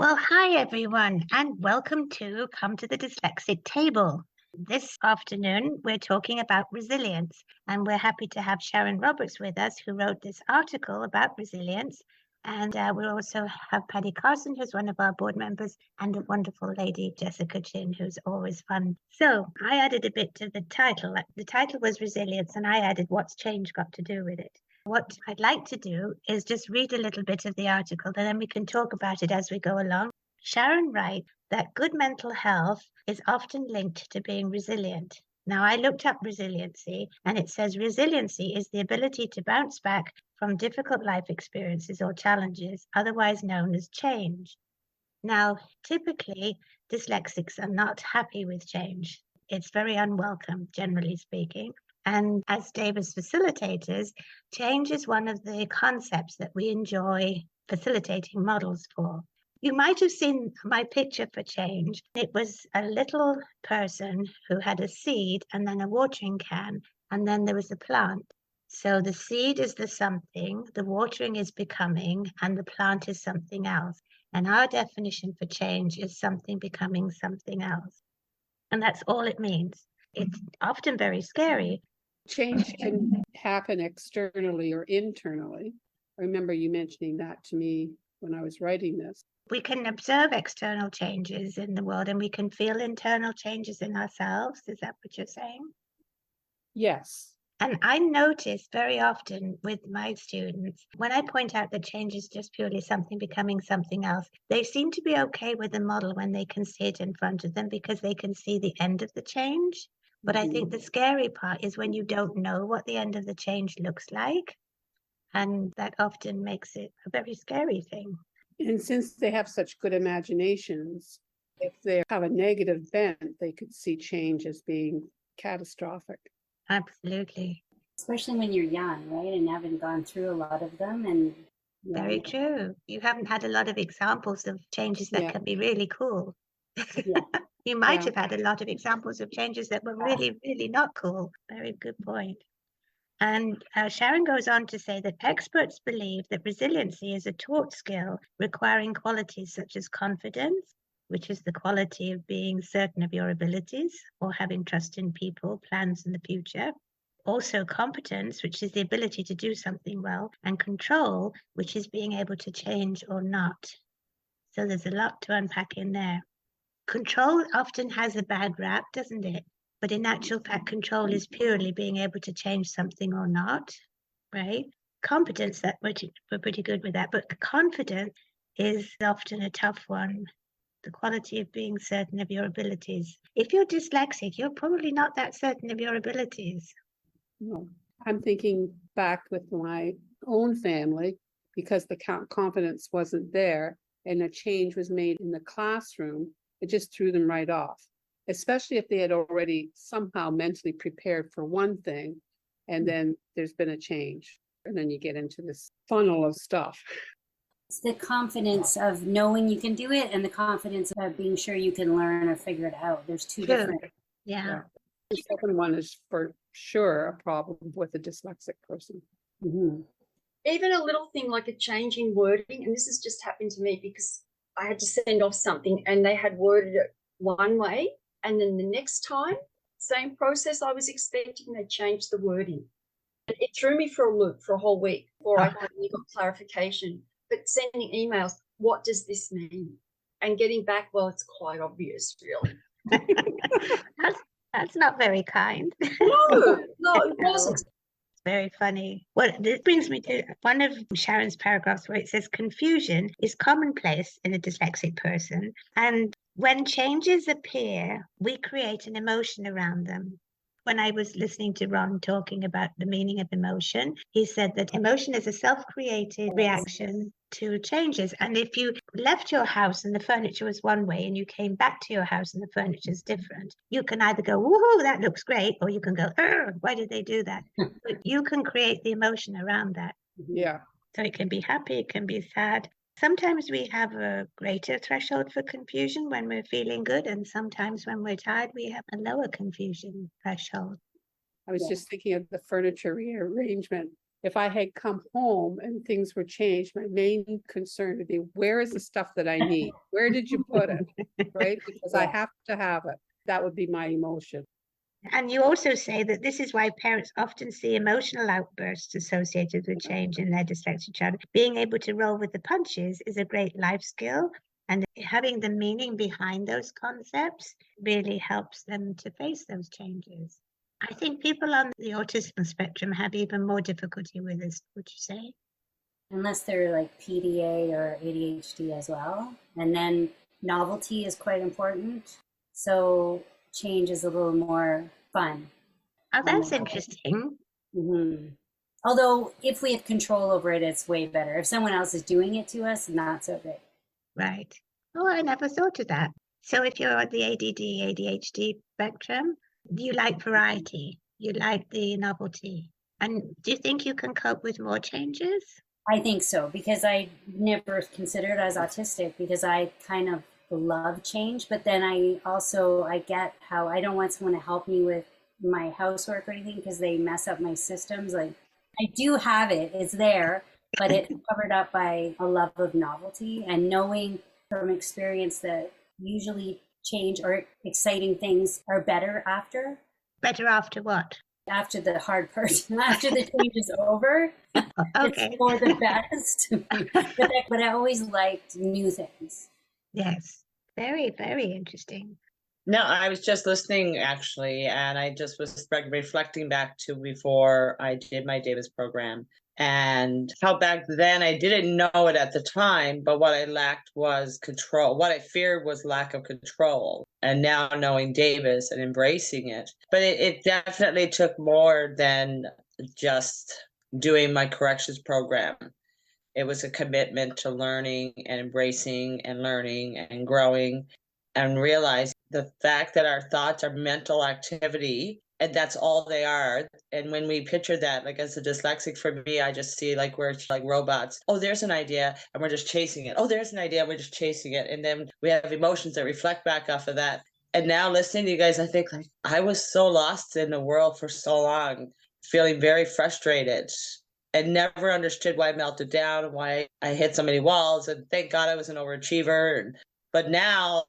Well, hi everyone, and welcome to Come to the Dyslexic Table. This afternoon, we're talking about resilience, and we're happy to have Sharon Roberts with us, who wrote this article about resilience. And we'll also have Paddy Carson, who's one of our board members, and a wonderful lady, Jessica Changis, who's always fun. So I added a bit to the title. The title was Resilience, and I added what's change got to do with it. What I'd like to do is just read a little bit of the article, and then we can talk about it as we go along. Sharon writes that good mental health is often linked to being resilient. Now, I looked up resiliency, and it says resiliency is the ability to bounce back from difficult life experiences or challenges, otherwise known as change. Now, typically, dyslexics are not happy with change. It's very unwelcome, generally speaking. And as Davis facilitators, change is one of the concepts that we enjoy facilitating models for. You might have seen my picture for change. It was a little person who had a seed and then a watering can, and then there was a plant. So the seed is the something, the watering is becoming, and the plant is something else. And our definition for change is something becoming something else. And that's all it means. It's often very scary. Change can happen externally or internally. I remember you mentioning that to me when I was writing this. We can observe external changes in the world and we can feel internal changes in ourselves. Is that what you're saying? Yes. And I notice very often with my students, when I point out that change is just purely something becoming something else, they seem to be okay with the model when they can see it in front of them because they can see the end of the change. But I think the scary part is when you don't know what the end of the change looks like. And that often makes it a very scary thing. And since they have such good imaginations, if they have a negative bent, they could see change as being catastrophic. Absolutely. Especially when you're young, right? And haven't gone through a lot of them. And very true. You haven't had a lot of examples of changes that can be really cool. Yeah. You might have had a lot of examples of changes that were really, really not cool. Very good point. And Sharon goes on to say that experts believe that resiliency is a taught skill requiring qualities such as confidence, which is the quality of being certain of your abilities or having trust in people, plans, and the future. Also competence, which is the ability to do something well, and control, which is being able to change or not. So there's a lot to unpack in there. Control often has a bad rap, doesn't it? But in actual fact, control is purely being able to change something or not, right? Competence, that we're pretty good with that, but confidence is often a tough one. The quality of being certain of your abilities. If you're dyslexic, you're probably not that certain of your abilities. No, I'm thinking back with my own family because the confidence wasn't there and a change was made in the classroom. It just threw them right off, especially if they had already somehow mentally prepared for one thing and then there's been a change. And then you get into this funnel of stuff. It's the confidence of knowing you can do it and the confidence of being sure you can learn or figure it out. There's two different. Yeah. The second one is for sure a problem with a dyslexic person. Mm-hmm. Even a little thing like a change in wording, and this has just happened to me because I had to send off something and they had worded it one way, and then the next time, same process I was expecting, they changed the wording. And it threw me for a loop for a whole week before I finally got clarification. But sending emails, what does this mean? And getting back, well, it's quite obvious, really. That's not very kind. No, it wasn't. It's very funny. Well, this brings me to one of Sharon's paragraphs where it says confusion is commonplace in a dyslexic person. And when changes appear, we create an emotion around them. When I was listening to Ron talking about the meaning of emotion, he said that emotion is a self-created reaction to changes. And if you left your house and the furniture was one way and you came back to your house and the furniture is different, you can either go, woohoo, that looks great, or you can go, why did they do that? But you can create the emotion around that. Yeah. So it can be happy, it can be sad. Sometimes we have a greater threshold for confusion when we're feeling good, and sometimes when we're tired, we have a lower confusion threshold. I was just thinking of the furniture rearrangement. if I had come home and things were changed, my main concern would be, where is the stuff that I need? Where did you put it? Right? Because I Yeah. have to have it. That would be my emotion. And you also say that this is why parents often see emotional outbursts associated with change in their dyslexic child. Being able to roll with the punches is a great life skill, and having the meaning behind those concepts really helps them to face those changes. I think people on the autism spectrum have even more difficulty with this, would you say? Unless they're like PDA or ADHD as well. And then novelty is quite important. So change is a little more fun. Oh, that's interesting. Mm-hmm. Although if we have control over it, it's way better. If someone else is doing it to us, not so great. Right. Oh, I never thought of that. So if you're on the ADD, ADHD spectrum, you like variety, you like the novelty. And do you think you can cope with more changes? I think so, because I never considered as autistic, because I kind of love change, but then I get how I don't want someone to help me with my housework or anything because they mess up my systems. Like, I do have it, it's there, but it's covered up by a love of novelty and knowing from experience that usually change or exciting things are better after. Better after what? After the hard part, after the change is over, Okay. it's for the best. but I always liked new things. Yes. Very, very interesting. No, I was just listening actually, and I just was reflecting back to before I did my Davis program and how back then I didn't know it at the time, but what I lacked was control. What I feared was lack of control. And now knowing Davis and embracing it, but it definitely took more than just doing my corrections program. It was a commitment to learning and embracing and learning and growing and realize the fact that our thoughts are mental activity and that's all they are. And when we picture that, like as a dyslexic, for me, I just see like we're like robots. Oh, there's an idea and we're just chasing it. Oh, there's an idea and we're just chasing it. And then we have emotions that reflect back off of that. And now listening to you guys, I think like I was so lost in the world for so long, feeling very frustrated and never understood why I melted down, why I hit so many walls. And thank God I was an overachiever. But now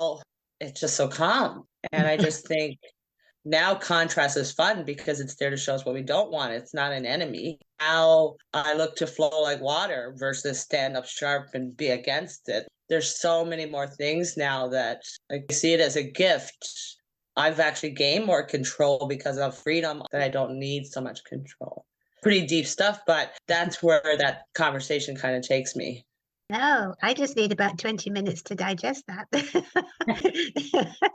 it's just so calm. And I just think now contrast is fun because it's there to show us what we don't want. It's not an enemy. Now I look to flow like water versus stand up sharp and be against it. There's so many more things now that I see it as a gift. I've actually gained more control because of freedom that I don't need so much control. Pretty deep stuff, but that's where that conversation kind of takes me. No, I just need about 20 minutes to digest that.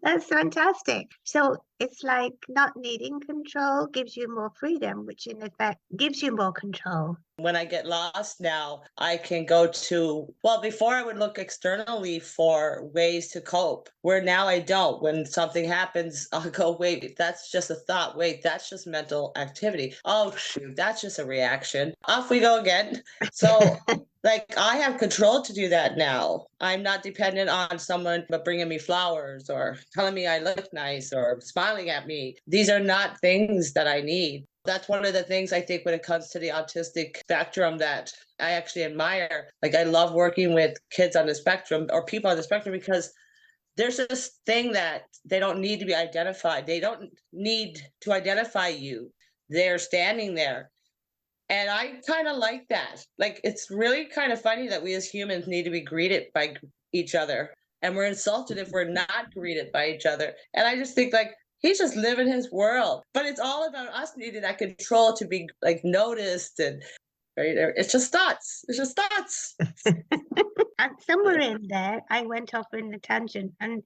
That's fantastic. So it's like not needing control gives you more freedom, which in effect gives you more control. When I get lost now, I can go to, well, before I would look externally for ways to cope, where now I don't. When something happens, I'll go, wait, that's just a thought. Wait, that's just mental activity. Oh, shoot, that's just a reaction. Off we go again. So like I have control to do that now. I'm not dependent on someone but bringing me flowers or telling me I look nice or smiling at me. These are not things that I need. That's one of the things I think when it comes to the autistic spectrum that I actually admire. Like I love working with kids on the spectrum or people on the spectrum because there's this thing that they don't need to be identified. They don't need to identify you. They're standing there. And I kind of like that. Like, it's really kind of funny that we as humans need to be greeted by each other. And we're insulted if we're not greeted by each other. And I just think, like, he's just living his world. But it's all about us needing that control to be, like, noticed. And right? It's just thoughts. It's just thoughts. And somewhere in there, I went off in a tangent. And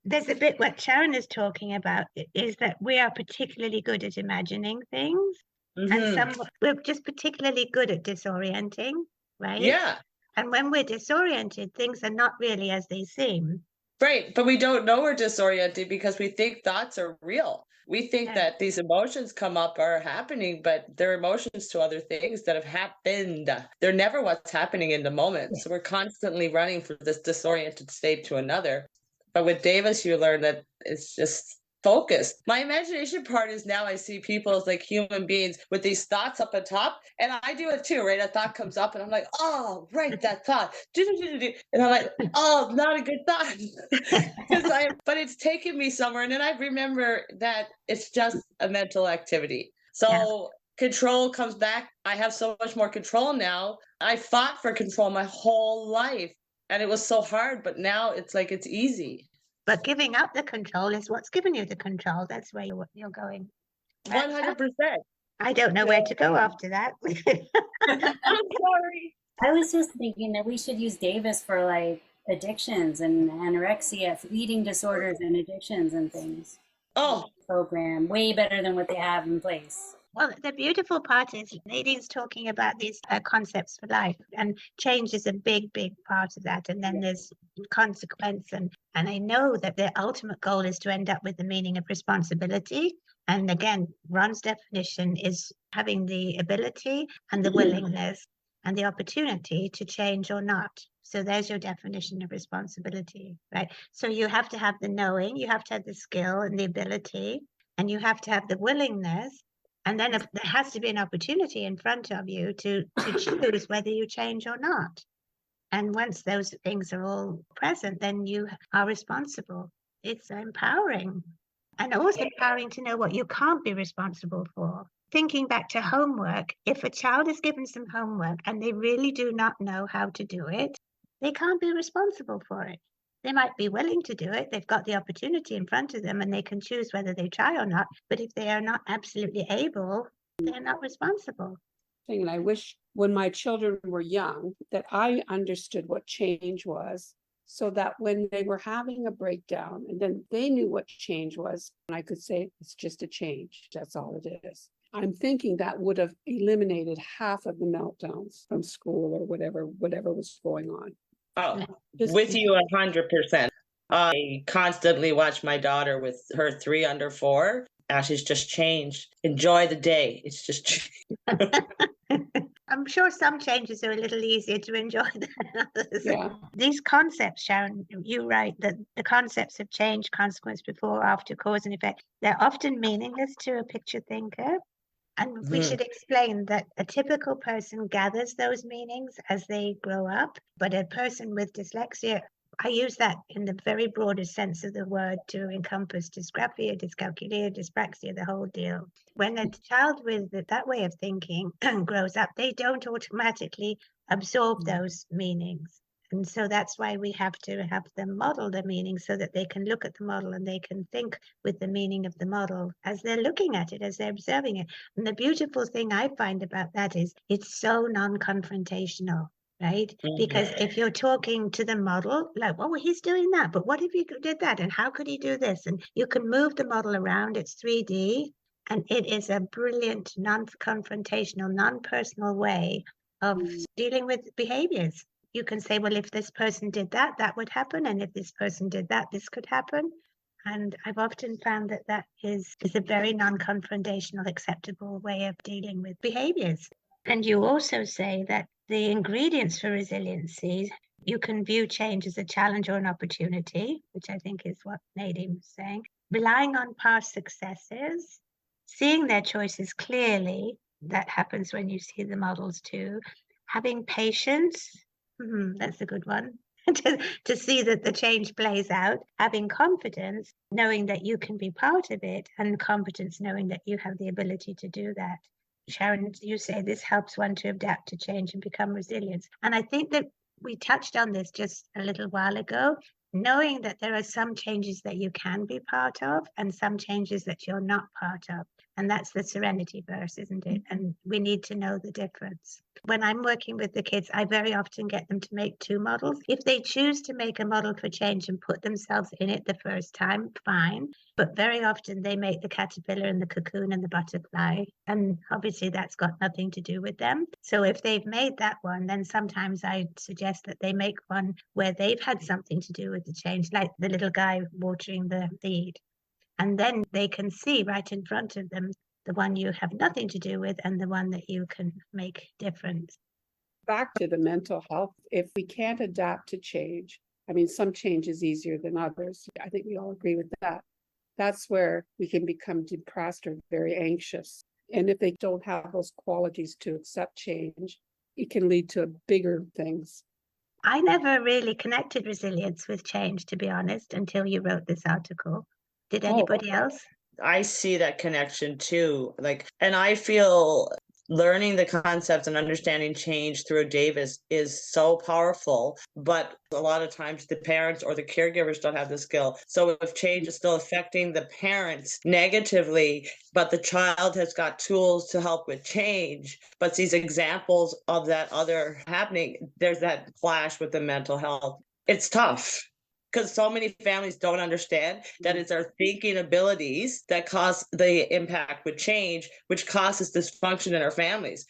there's a bit what Sharon is talking about is that we are particularly good at imagining things. And we're just particularly good at disorienting, right? Yeah. And when we're disoriented, things are not really as they seem. Right. But we don't know we're disoriented because we think thoughts are real. We think that these emotions come up are happening, but they're emotions to other things that have happened. They're never what's happening in the moment. So we're constantly running from this disoriented state to another. But with Davis, you learn that it's just focused. My imagination part is now I see people as like human beings with these thoughts up on top. And I do it too, right? A thought comes up and I'm like, oh, right, that thought. And I'm like, oh, not a good thought. But it's taken me somewhere. And then I remember that it's just a mental activity. So control comes back. I have so much more control now. I fought for control my whole life. And it was so hard, but now it's like it's easy. But giving up the control is what's given you the control. That's where you're going. 100%. I don't know where to go after that. I'm sorry. I was just thinking that we should use Davis for like addictions and anorexia, eating disorders and addictions and things. Oh, Program way better than what they have in place. Well, the beautiful part is Nadine's talking about these concepts for life, and change is a big, big part of that. And then there's consequence. And I know that the ultimate goal is to end up with the meaning of responsibility. And again, Ron's definition is having the ability and the willingness and the opportunity to change or not. So there's your definition of responsibility, right? So you have to have the knowing, you have to have the skill and the ability, and you have to have the willingness. And then there has to be an opportunity in front of you to choose whether you change or not. And once those things are all present, then you are responsible. It's empowering. And also empowering to know what you can't be responsible for. Thinking back to homework, if a child is given some homework and they really do not know how to do it, they can't be responsible for it. They might be willing to do it. They've got the opportunity in front of them and they can choose whether they try or not. But if they are not absolutely able, they're not responsible. And I wish when my children were young that I understood what change was, so that when they were having a breakdown and then they knew what change was, and I could say, it's just a change. That's all it is. I'm thinking that would have eliminated half of the meltdowns from school or whatever was going on. Oh, with you 100%. I constantly watch my daughter with her 3 under 4. She's just changed. Enjoy the day. It's just I'm sure some changes are a little easier to enjoy than others. Yeah. These concepts, Sharon, you write that the concepts of change, consequence, before, after, cause and effect, they're often meaningless to a picture thinker. And we should explain that a typical person gathers those meanings as they grow up, but a person with dyslexia, I use that in the very broadest sense of the word to encompass dysgraphia, dyscalculia, dyspraxia, the whole deal. When a child with that way of thinking grows up, they don't automatically absorb those meanings. And so that's why we have to have them model the meaning so that they can look at the model and they can think with the meaning of the model as they're looking at it, as they're observing it. And the beautiful thing I find about that is it's so non-confrontational, right? Because if you're talking to the model, like, oh, well, he's doing that, but what if he did that? And how could he do this? And you can move the model around, it's 3D, and it is a brilliant, non-confrontational, non-personal way of dealing with behaviors. You can say, well, if this person did that, that would happen. And if this person did that, this could happen. And I've often found that that is a very non-confrontational, acceptable way of dealing with behaviors. And you also say that the ingredients for resiliency, you can view change as a challenge or an opportunity, which I think is what Nadine was saying. Relying on past successes, seeing their choices clearly, that happens when you see the models too. Having patience, that's a good one. to see that the change plays out, having confidence, knowing that you can be part of it, and competence, knowing that you have the ability to do that. Sharon, you say this helps one to adapt to change and become resilient. And I think that we touched on this just a little while ago, knowing that there are some changes that you can be part of and some changes that you're not part of. And that's the serenity verse, isn't it? And we need to know the difference. When I'm working with the kids, I very often get them to make 2 models. If they choose to make a model for change and put themselves in it the first time, fine. But very often they make the caterpillar and the cocoon and the butterfly. And obviously that's got nothing to do with them. So if they've made that one, then sometimes I suggest that they make one where they've had something to do with the change, like the little guy watering the seed. And then they can see right in front of them the one you have nothing to do with and the one that you can make difference. Back to the mental health, if we can't adapt to change, I mean, some change is easier than others. I think we all agree with that. That's where we can become depressed or very anxious. And if they don't have those qualities to accept change, it can lead to bigger things. I never really connected resilience with change, to be honest, until you wrote this article. Did anybody else? I see that connection too. And I feel learning the concepts and understanding change through Davis is so powerful, but a lot of times the parents or the caregivers don't have the skill. So if change is still affecting the parents negatively, but the child has got tools to help with change, but these examples of that other happening, there's that clash with the mental health. It's tough. Because so many families don't understand that it's our thinking abilities that cause the impact with change, which causes dysfunction in our families.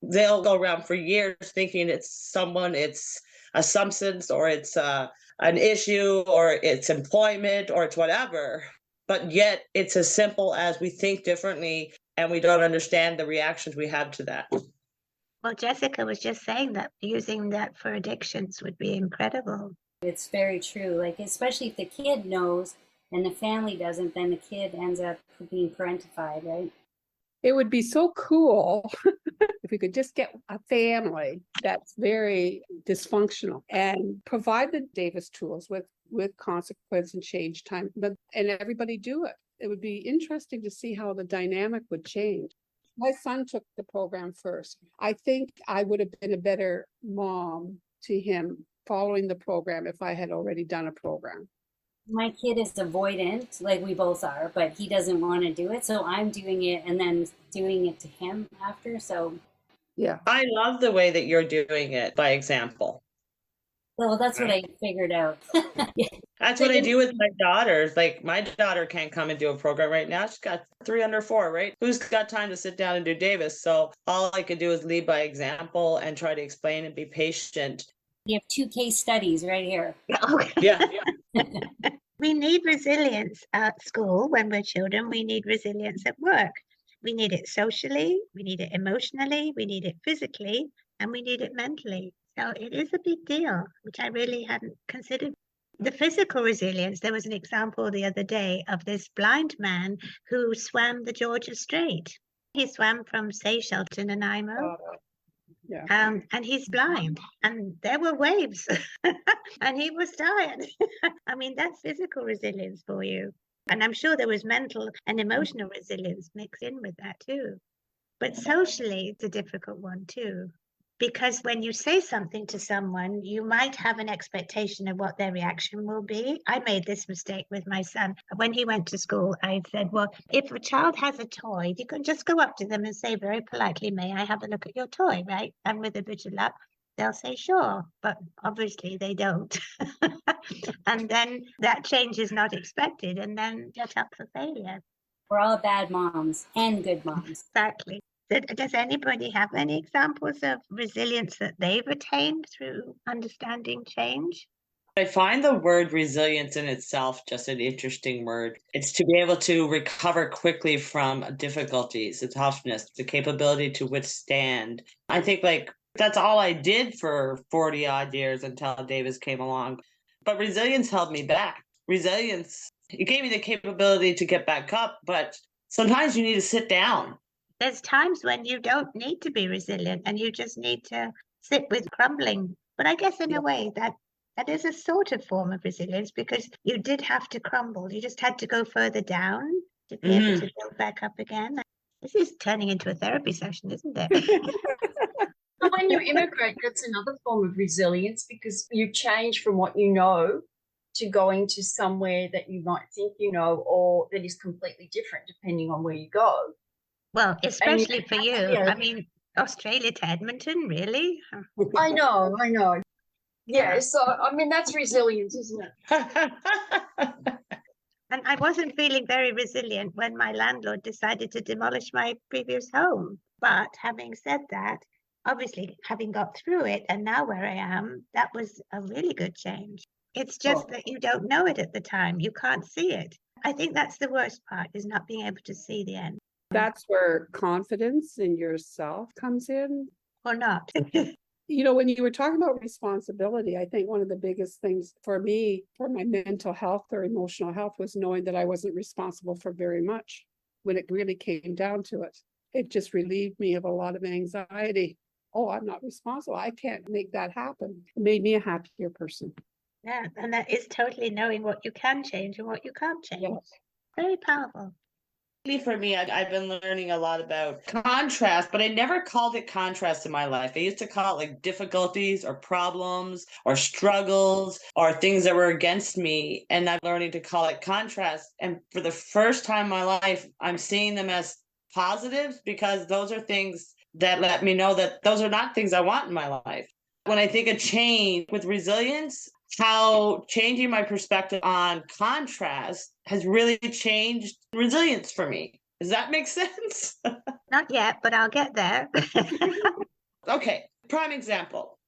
They'll go around for years thinking it's a substance, or it's an issue, or it's employment, or it's whatever. But yet it's as simple as we think differently and we don't understand the reactions we have to that. Well, Jessica was just saying that using that for addictions would be incredible. It's very true. Like, especially if the kid knows and the family doesn't, then the kid ends up being parentified, right? It would be so cool if we could just get a family that's very dysfunctional and provide the Davis tools with consequence and change time, and everybody do it. It would be interesting to see how the dynamic would change. My son took the program first. I think I would have been a better mom to him following the program if I had already done a program. My kid is avoidant, like we both are, but he doesn't want to do it. So I'm doing it and then doing it to him after. So yeah. I love the way that you're doing it by example. Well, that's what I figured out. That's what I do with my daughters. Like, my daughter can't come and do a program right now. She's got 3 under 4, right? Who's got time to sit down and do Davis? So all I can do is lead by example and try to explain and be patient. You have 2 case studies right here. Yeah. We need resilience at school when we're children. We need resilience at work. We need it socially, we need it emotionally, we need it physically, and we need it mentally. So it is a big deal, which I really hadn't considered. The physical resilience, there was an example the other day of this blind man who swam the Georgia Strait. He swam from Seychelles to Nanaimo. Yeah. And he's blind, and there were waves, and he was tired. I mean, that's physical resilience for you. And I'm sure there was mental and emotional resilience mixed in with that too. But socially, it's a difficult one too. Because when you say something to someone, you might have an expectation of what their reaction will be. I made this mistake with my son. When he went to school, I said, well, if a child has a toy, you can just go up to them and say very politely, may I have a look at your toy, right? And with a bit of luck, they'll say, sure. But obviously they don't. And then that change is not expected, and then set up for failure. We're all bad moms and good moms. Exactly. Does anybody have any examples of resilience that they've attained through understanding change? I find the word resilience in itself just an interesting word. It's to be able to recover quickly from difficulties, the toughness, the capability to withstand. I think that's all I did for 40 odd years until Davis came along. But resilience held me back. Resilience, it gave me the capability to get back up, but sometimes you need to sit down. There's times when you don't need to be resilient and you just need to sit with crumbling. But I guess in a way that is a sort of form of resilience, because you did have to crumble. You just had to go further down to be able to build back up again. This is turning into a therapy session, isn't it? But when you immigrate, that's another form of resilience, because you change from what you know to going to somewhere that you might think you know, or that is completely different depending on where you go. Well, especially for you. I mean, Australia to Edmonton, really? I know. Yeah, so I mean, that's resilience, isn't it? And I wasn't feeling very resilient when my landlord decided to demolish my previous home. But having said that, obviously having got through it and now where I am, that was a really good change. It's just that you don't know it at the time. You can't see it. I think that's the worst part, is not being able to see the end. That's where confidence in yourself comes in. Or not. When you were talking about responsibility, I think one of the biggest things for me, for my mental health or emotional health, was knowing that I wasn't responsible for very much when it really came down to it. It just relieved me of a lot of anxiety. Oh, I'm not responsible. I can't make that happen. It made me a happier person. Yeah, and that is totally knowing what you can change and what you can't change. Yes. Very powerful. For me, I've been learning a lot about contrast, but I never called it contrast in my life. I used to call it like difficulties or problems or struggles or things that were against me. And I'm learning to call it contrast. And for the first time in my life, I'm seeing them as positives, because those are things that let me know that those are not things I want in my life. When I think of change with resilience, how changing my perspective on contrast has really changed resilience for me. Does that make sense? Not yet, but I'll get there. Okay, prime example.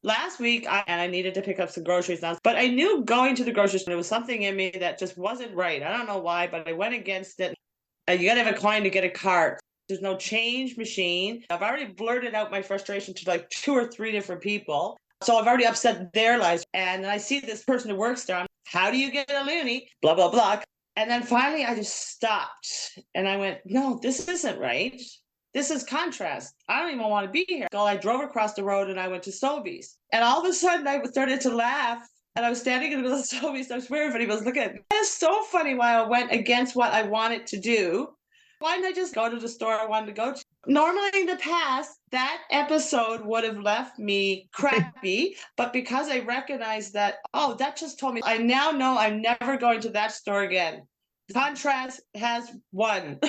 Last week, I needed to pick up some groceries now, but I knew going to the grocery store, there was something in me that just wasn't right. I don't know why, but I went against it. You got to have a coin to get a cart. There's no change machine. I've already blurted out my frustration to like 2 or 3 different people. So I've already upset their lives. And then I see this person who works there. How do you get a loonie? Blah, blah, blah. And then finally I just stopped and I went, no, this isn't right. This is contrast. I don't even want to be here. So I drove across the road and I went to Sobeys. And all of a sudden I started to laugh. And I was standing in the middle of Sobeys. I swear everybody was looking at me. It's so funny why I went against what I wanted to do. Why didn't I just go to the store I wanted to go to? Normally in the past, that episode would have left me crappy, but because I recognized that, oh, that just told me, I now know I'm never going to that store again. Contrast has won.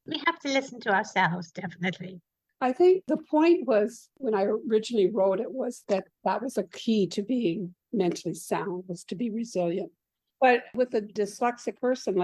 We have to listen to ourselves, definitely. I think the point was, when I originally wrote it, was that was a key to being mentally sound, was to be resilient. But with a dyslexic person,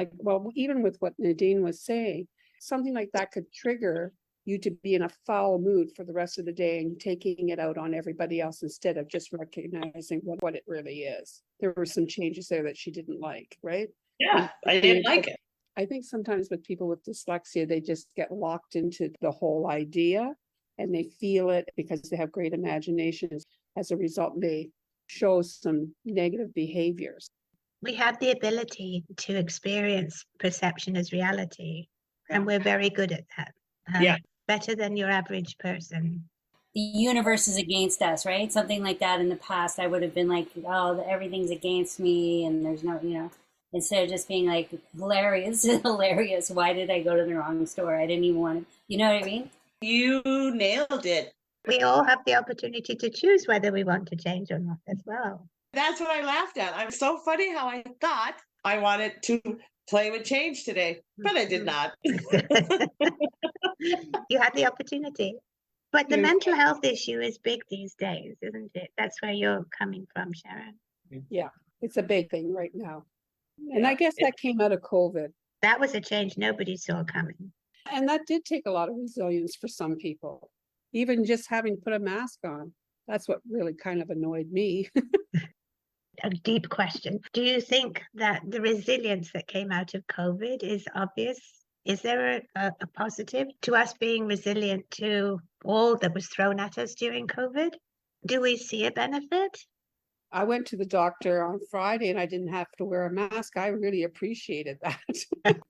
even with what Nadine was saying, something like that could trigger you to be in a foul mood for the rest of the day and taking it out on everybody else instead of just recognizing what it really is. There were some changes there that she didn't like, right? Yeah, I didn't like it. I think sometimes with people with dyslexia, they just get locked into the whole idea and they feel it because they have great imagination. As a result, they show some negative behaviors. We have the ability to experience perception as reality, and we're very good at that. Yeah. Better than your average person. The universe is against us, right? Something like that. In the past, I would have been like, oh, everything's against me and there's no, instead of just being like, hilarious. Why did I go to the wrong store? I didn't even want to, you know what I mean? You nailed it. We all have the opportunity to choose whether we want to change or not as well. That's what I laughed at. I'm so funny how I thought I wanted to play with change today, but I did not. You had the opportunity. But the mental health issue is big these days, isn't it? That's where you're coming from, Sharon. Yeah, it's a big thing right now. And I guess that came out of COVID. That was a change nobody saw coming. And that did take a lot of resilience for some people. Even just having put a mask on, that's what really kind of annoyed me. A deep question. Do you think that the resilience that came out of COVID is obvious? Is there a positive to us being resilient to all that was thrown at us during COVID? Do we see a benefit? I went to the doctor on Friday and I didn't have to wear a mask. I really appreciated that.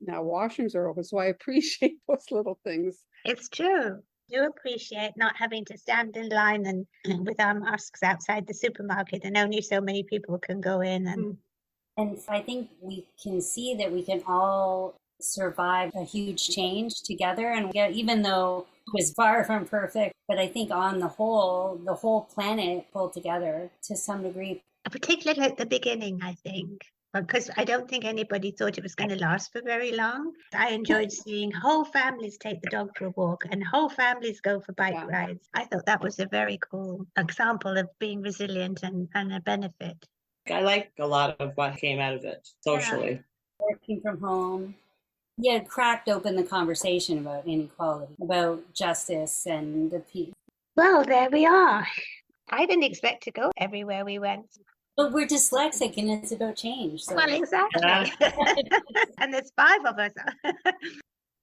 Now washrooms are open, so I appreciate those little things. It's true. Do appreciate not having to stand in line and with our masks outside the supermarket, and only so many people can go in. And I think we can see that we can all survive a huge change together. And even though it was far from perfect, but I think on the whole planet pulled together to some degree. Particularly at the beginning, I think. Because I don't think anybody thought it was going to last for very long. I enjoyed seeing whole families take the dog for a walk and whole families go for bike rides. I thought that was a very cool example of being resilient and a benefit. I like a lot of what came out of it socially. Yeah. Working from home. Yeah, it cracked open the conversation about inequality, about justice and the peace. Well, there we are. I didn't expect to go everywhere we went. But we're dyslexic and it's about change. So. Well, exactly. And there's 5 of us.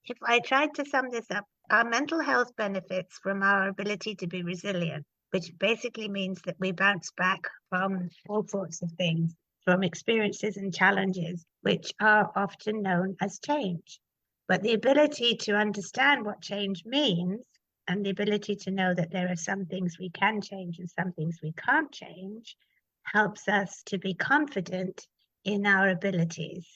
If I tried to sum this up, our mental health benefits from our ability to be resilient which basically means that we bounce back from all sorts of things, from experiences and challenges, which are often known as change. But the ability to understand what change means and the ability to know that there are some things we can change and some things we can't change helps us to be confident in our abilities.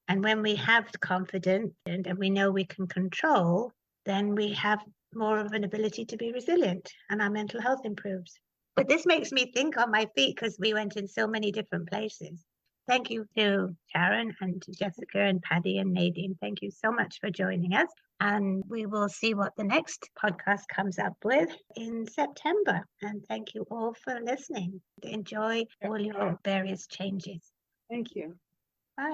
And when we have confidence and we know we can control, then we have more of an ability to be resilient and our mental health improves. But this makes me think on my feet because we went in so many different places. Thank you to Sharon and to Jessica and Paddy and Nadine. Thank you so much for joining us. And we will see what the next podcast comes up with in September. And thank you all for listening. Enjoy all your various changes. Thank you. Bye.